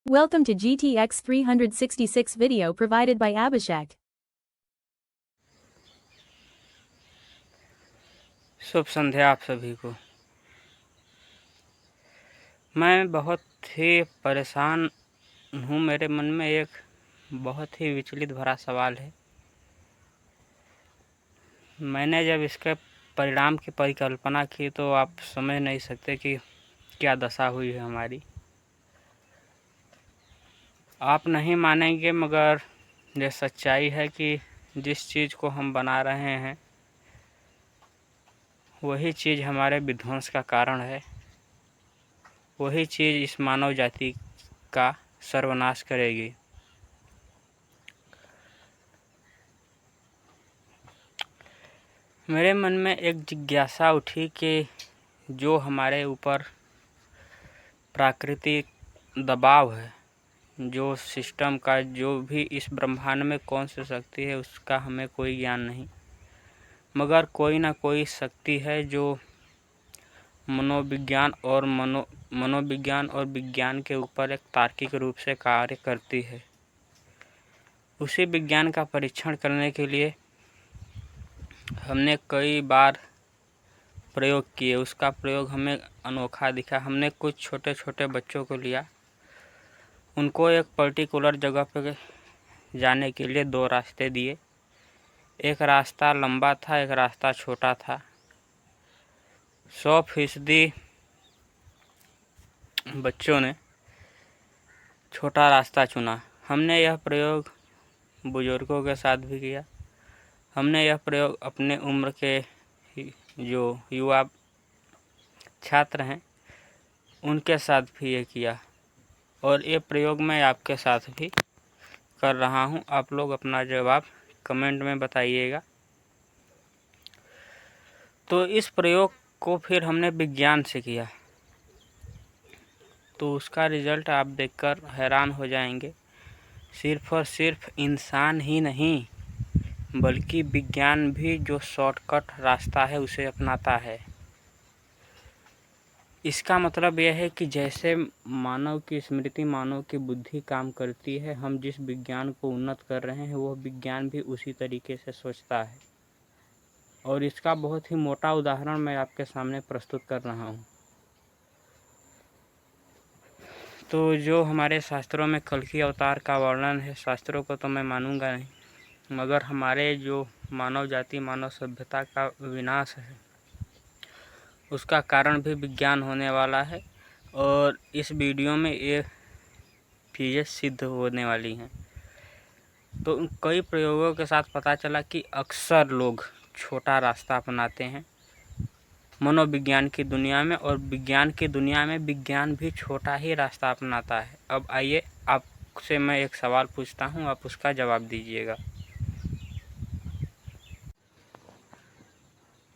Welcome to GTX 366 video provided by Abhishek. शुभ संध्या आप सभी को। मैं बहुत ही परेशान हूँ। मेरे मन में एक बहुत ही विचलित भरा सवाल है। मैंने जब इसके परिणाम की परिकल्पना की तो आप समझ नहीं सकते कि क्या दशा हुई है हमारी। आप नहीं मानेंगे मगर ये सच्चाई है कि जिस चीज़ को हम बना रहे हैं वही चीज़ हमारे विध्वंस का कारण है। वही चीज़ इस मानव जाति का सर्वनाश करेगी। मेरे मन में एक जिज्ञासा उठी कि जो हमारे ऊपर प्राकृतिक दबाव है, जो सिस्टम का, जो भी इस ब्रह्मांड में कौन सी शक्ति है उसका हमें कोई ज्ञान नहीं, मगर कोई ना कोई शक्ति है जो मनोविज्ञान और विज्ञान के ऊपर एक तार्किक रूप से कार्य करती है। उसी विज्ञान का परीक्षण करने के लिए हमने कई बार प्रयोग किए। उसका प्रयोग हमें अनोखा दिखा। हमने कुछ छोटे छोटे बच्चों को लिया, उनको एक पर्टिकुलर जगह पर जाने के लिए दो रास्ते दिए। एक रास्ता लंबा था, एक रास्ता छोटा था। 100% बच्चों ने छोटा रास्ता चुना। हमने यह प्रयोग बुजुर्गों के साथ भी किया। हमने यह प्रयोग अपने उम्र के जो युवा छात्र हैं उनके साथ भी ये किया, और ये प्रयोग मैं आपके साथ भी कर रहा हूँ। आप लोग अपना जवाब कमेंट में बताइएगा। तो इस प्रयोग को फिर हमने विज्ञान से किया, तो उसका रिजल्ट आप देखकर हैरान हो जाएंगे। सिर्फ और सिर्फ इंसान ही नहीं बल्कि विज्ञान भी जो शॉर्टकट रास्ता है उसे अपनाता है। इसका मतलब यह है कि जैसे मानव की स्मृति, मानव की बुद्धि काम करती है, हम जिस विज्ञान को उन्नत कर रहे हैं वह विज्ञान भी उसी तरीके से सोचता है। और इसका बहुत ही मोटा उदाहरण मैं आपके सामने प्रस्तुत कर रहा हूँ। तो जो हमारे शास्त्रों में कल्कि अवतार का वर्णन है, शास्त्रों को तो मैं मानूंगा नहीं, मगर हमारे जो मानव जाति, मानव सभ्यता का विनाश है उसका कारण भी विज्ञान होने वाला है। और इस वीडियो में ये चीज़ें सिद्ध होने वाली हैं। तो कई प्रयोगों के साथ पता चला कि अक्सर लोग छोटा रास्ता अपनाते हैं मनोविज्ञान की दुनिया में, और विज्ञान की दुनिया में विज्ञान भी छोटा ही रास्ता अपनाता है। अब आइए आपसे मैं एक सवाल पूछता हूँ, आप उसका जवाब दीजिएगा।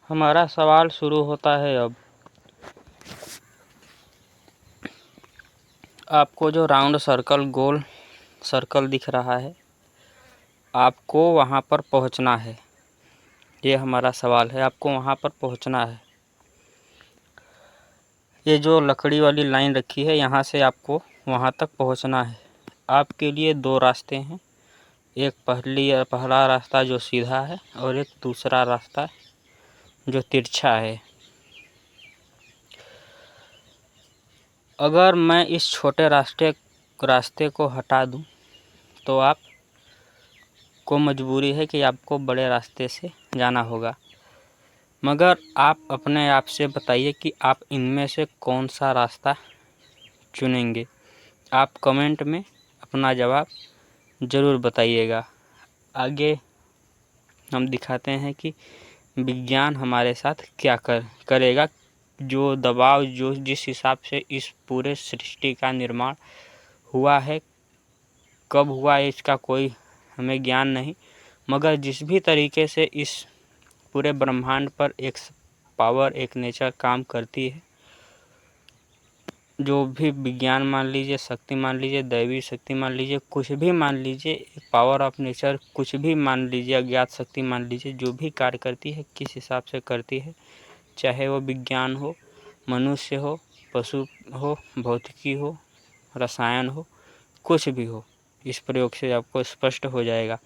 हमारा सवाल शुरू होता है अब। आपको जो राउंड सर्कल, गोल सर्कल दिख रहा है, आपको वहाँ पर पहुँचना है। ये हमारा सवाल है, आपको वहाँ पर पहुँचना है। ये जो लकड़ी वाली लाइन रखी है, यहाँ से आपको वहाँ तक पहुँचना है। आपके लिए दो रास्ते हैं। एक पहला रास्ता जो सीधा है, और एक दूसरा रास्ता जो तिरछा है। अगर मैं इस छोटे रास्ते को हटा दूं तो आप को मजबूरी है कि आपको बड़े रास्ते से जाना होगा। मगर आप अपने आप से बताइए कि आप इनमें से कौन सा रास्ता चुनेंगे। आप कमेंट में अपना जवाब ज़रूर बताइएगा। आगे हम दिखाते हैं कि विज्ञान हमारे साथ क्या करेगा। जो दबाव, जो जिस हिसाब से इस पूरे सृष्टि का निर्माण हुआ है, कब हुआ है इसका कोई हमें ज्ञान नहीं, मगर जिस भी तरीके से इस पूरे ब्रह्मांड पर एक पावर, एक नेचर काम करती है, जो भी विज्ञान मान लीजिए, शक्ति मान लीजिए, दैवी शक्ति मान लीजिए, कुछ भी मान लीजिए, पावर ऑफ नेचर कुछ भी मान लीजिए, अज्ञात शक्ति मान लीजिए, जो भी कार्य करती है, किस हिसाब से करती है, चाहे वो विज्ञान हो, मनुष्य हो, पशु हो, भौतिकी हो, रसायन हो, कुछ भी हो, इस प्रयोग से आपको स्पष्ट हो जाएगा।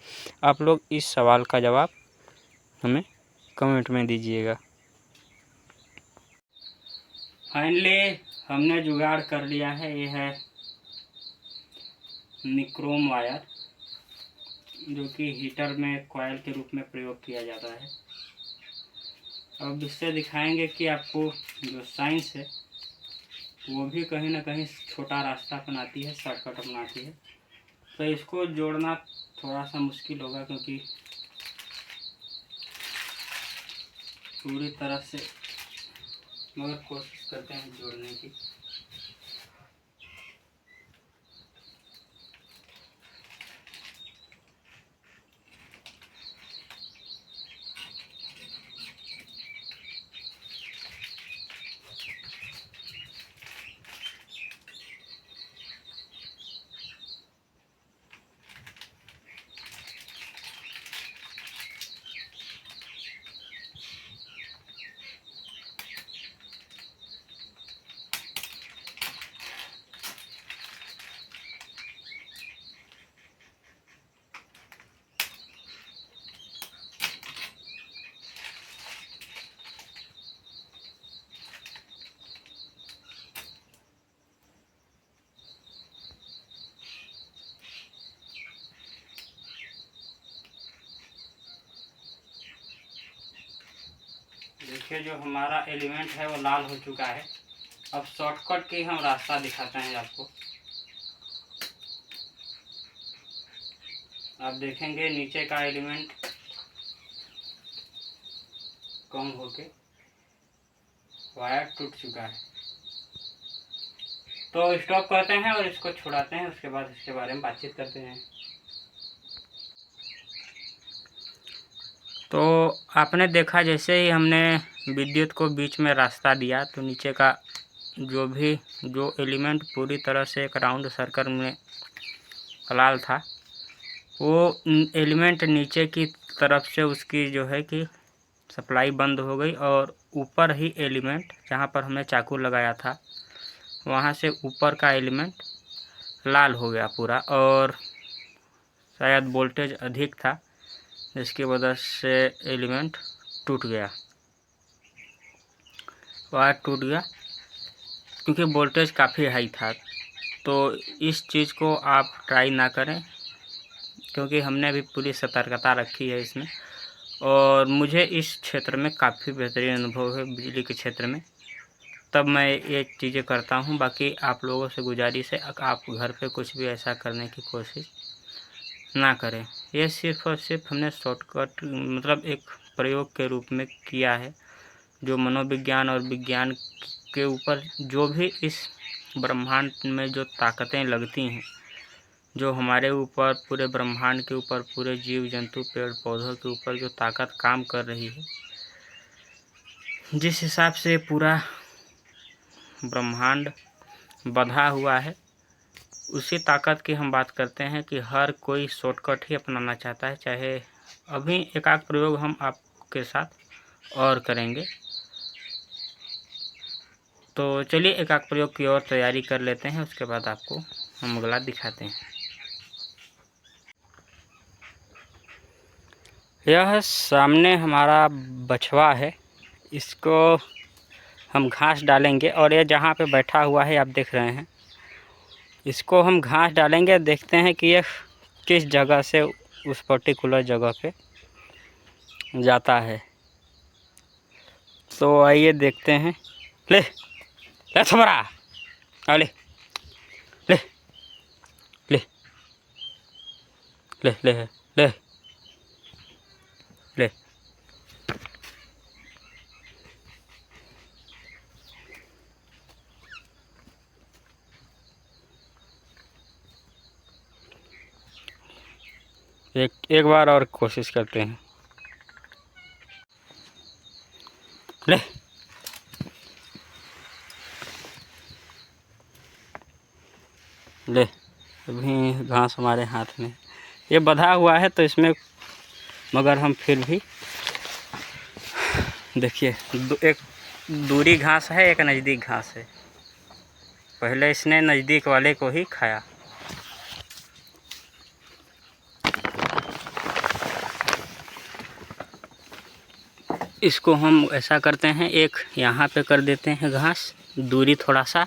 आप लोग इस सवाल का जवाब हमें कमेंट में दीजिएगा। फाइनली हमने जुगाड़ कर लिया है। ये है निक्रोम वायर, जो कि हीटर में कॉइल के रूप में प्रयोग किया जाता है। अब इससे दिखाएंगे कि आपको जो साइंस है वो भी कहीं ना कहीं छोटा रास्ता अपनाती है, शॉर्टकट अपनाती है। तो इसको जोड़ना थोड़ा सा मुश्किल होगा, क्योंकि पूरी तरह से, मगर कोशिश करते हैं जोड़ने की। देखिए, जो हमारा एलिमेंट है वो लाल हो चुका है। अब शॉर्टकट के हम रास्ता दिखाते हैं आपको। आप देखेंगे नीचे का एलिमेंट कम होके वायर टूट चुका है। तो स्टॉप करते हैं और इसको छुड़ाते हैं, उसके बाद इसके बारे में बातचीत करते हैं। तो आपने देखा, जैसे ही हमने विद्युत को बीच में रास्ता दिया तो नीचे का जो एलिमेंट पूरी तरह से एक राउंड सर्कल में लाल था, वो एलिमेंट नीचे की तरफ से उसकी जो है कि सप्लाई बंद हो गई, और ऊपर ही एलिमेंट जहाँ पर हमने चाकू लगाया था वहाँ से ऊपर का एलिमेंट लाल हो गया पूरा, और शायद वोल्टेज अधिक था जिसकी वजह से एलिमेंट टूट गया, वायर टूट गया, क्योंकि वोल्टेज काफ़ी हाई था। तो इस चीज़ को आप ट्राई ना करें, क्योंकि हमने अभी पूरी सतर्कता रखी है इसमें, और मुझे इस क्षेत्र में काफ़ी बेहतरीन अनुभव है बिजली के क्षेत्र में, तब मैं ये चीज़ें करता हूँ। बाकी आप लोगों से गुजारिश है, आप घर पे कुछ भी ऐसा करने की कोशिश ना करें। ये सिर्फ़ और सिर्फ हमने शॉर्टकट मतलब एक प्रयोग के रूप में किया है, जो मनोविज्ञान और विज्ञान के ऊपर जो भी इस ब्रह्मांड में जो ताकतें लगती हैं, जो हमारे ऊपर, पूरे ब्रह्मांड के ऊपर, पूरे जीव जंतु पेड़ पौधों के ऊपर जो ताकत काम कर रही है, जिस हिसाब से पूरा ब्रह्मांड बंधा हुआ है, उसी ताकत की हम बात करते हैं कि हर कोई शॉर्टकट ही अपनाना चाहता है। चाहे अभी एक आध प्रयोग हम आपके साथ और करेंगे, तो चलिए एक आध प्रयोग की और तैयारी कर लेते हैं, उसके बाद आपको हम अगला दिखाते हैं। यह सामने हमारा बछवा है, इसको हम घास डालेंगे, और ये जहाँ पे बैठा हुआ है आप देख रहे हैं, इसको हम घास डालेंगे। देखते हैं कि यह किस जगह से उस पर्टिकुलर जगह पे जाता है। तो आइए देखते हैं। ले ले थोड़ा, ले ले ले ले ले ले ले। एक बार और कोशिश करते हैं। ले ले, अभी घास हमारे हाथ में, ये बंधा हुआ है तो इसमें, मगर हम फिर भी देखिए, एक दूरी घास है, एक नज़दीक घास है। पहले इसने नज़दीक वाले को ही खाया। इसको हम ऐसा करते हैं, एक यहाँ पे कर देते हैं घास, दूरी थोड़ा सा,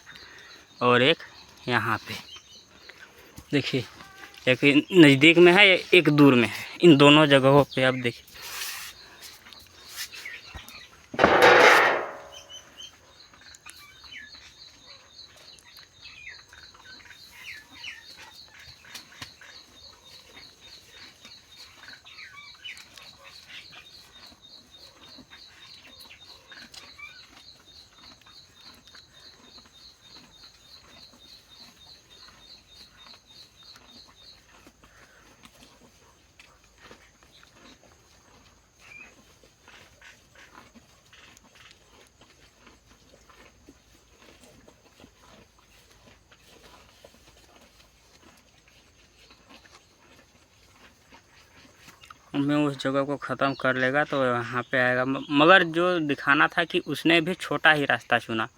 और एक यहाँ पे। देखिए, एक नज़दीक में है, एक दूर में है। इन दोनों जगहों पे अब देखिए, हमें उस जगह को ख़त्म कर लेगा तो यहाँ पे आएगा। मगर जो दिखाना था कि उसने भी छोटा ही रास्ता चुना,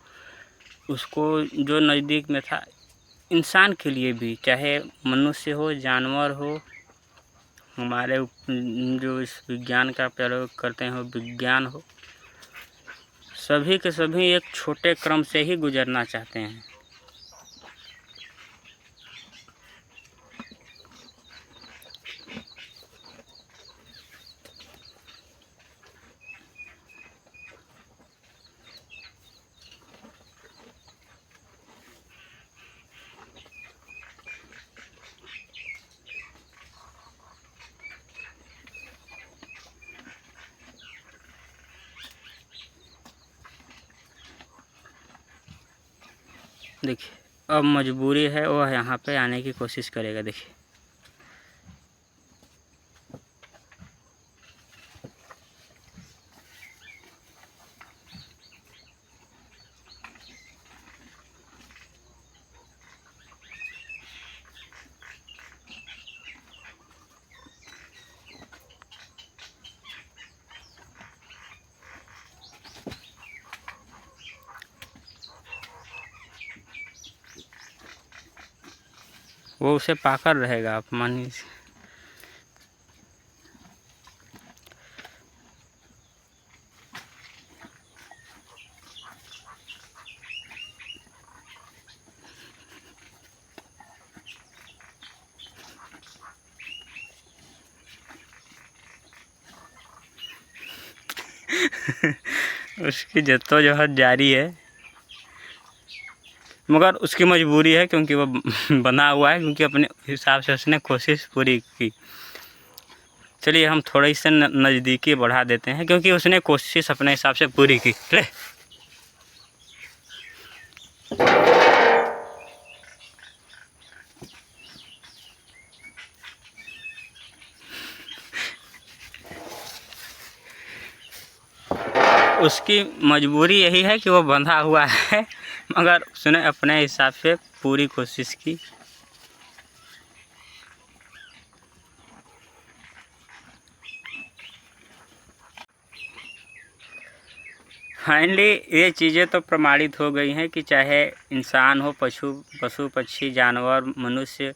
उसको जो नज़दीक में था। इंसान के लिए भी, चाहे मनुष्य हो, जानवर हो, हमारे जो इस विज्ञान का प्रयोग करते हैं, विज्ञान हो, सभी के सभी एक छोटे क्रम से ही गुजरना चाहते हैं। देखिए, अब मजबूरी है, वह यहाँ पे आने की कोशिश करेगा। देखिए, वो उसे पाकर रहेगा, आप मानिए। उसकी जद्दोजहद जारी है, मगर उसकी मजबूरी है, क्योंकि वो बना हुआ है, क्योंकि अपने हिसाब से उसने कोशिश पूरी की। चलिए, हम थोड़ी से नज़दीकी बढ़ा देते हैं, क्योंकि उसने कोशिश अपने हिसाब से पूरी की। ले, उसकी मजबूरी यही है कि वो बंधा हुआ है, मगर उसने अपने हिसाब से पूरी कोशिश की। फाइनली ये चीज़ें तो प्रमाणित हो गई हैं कि चाहे इंसान हो, पशु पक्षी, जानवर, मनुष्य,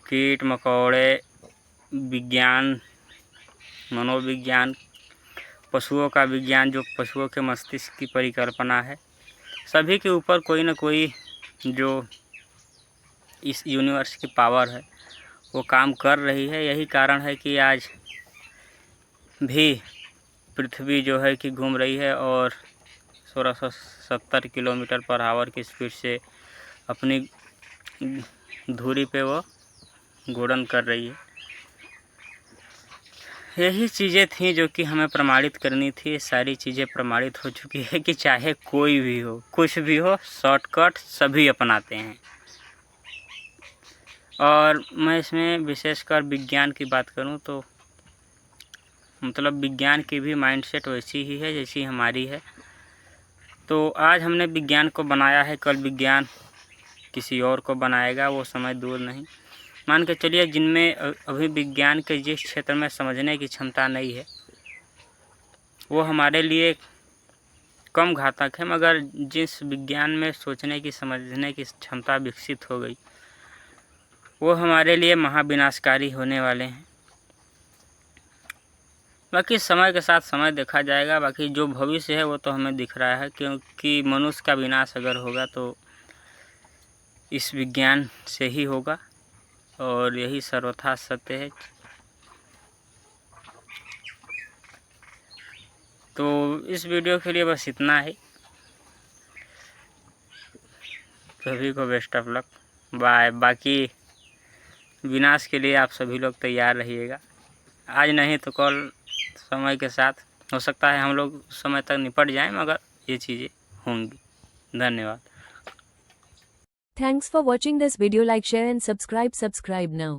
कीट मकोड़े, विज्ञान, मनोविज्ञान, पशुओं का विज्ञान, जो पशुओं के मस्तिष्क की परिकल्पना है, सभी के ऊपर कोई ना कोई जो इस यूनिवर्स की पावर है वो काम कर रही है। यही कारण है कि आज भी पृथ्वी जो है कि घूम रही है और 1670 किलोमीटर पर आवर की स्पीड से अपनी धुरी पे वो घूर्णन कर रही है। यही चीज़ें थी जो कि हमें प्रमाणित करनी थी। सारी चीज़ें प्रमाणित हो चुकी है कि चाहे कोई भी हो, कुछ भी हो, शॉर्टकट सभी अपनाते हैं। और मैं इसमें विशेषकर विज्ञान की बात करूं तो मतलब विज्ञान की भी माइंडसेट वैसी ही है जैसी हमारी है। तो आज हमने विज्ञान को बनाया है, कल विज्ञान किसी और को बनाएगा, वो समय दूर नहीं। मान के चलिए, जिनमें अभी विज्ञान के जिस क्षेत्र में समझने की क्षमता नहीं है वो हमारे लिए कम घातक है, मगर जिस विज्ञान में सोचने की, समझने की क्षमता विकसित हो गई वो हमारे लिए महाविनाशकारी होने वाले हैं। बाकी समय के साथ समय देखा जाएगा। बाकी जो भविष्य है वो तो हमें दिख रहा है, क्योंकि मनुष्य का विनाश अगर होगा तो इस विज्ञान से ही होगा और यही सर्वथा सत्य है। तो इस वीडियो के लिए बस इतना ही। सभी को बेस्ट ऑफ लक, बाय। बाकी विनाश के लिए आप सभी लोग तैयार रहिएगा। आज नहीं तो कल समय के साथ हो सकता है हम लोग उस समय तक निपट जाएं, मगर ये चीज़ें होंगी। धन्यवाद। Thanks for watching this video. Like, share and subscribe now.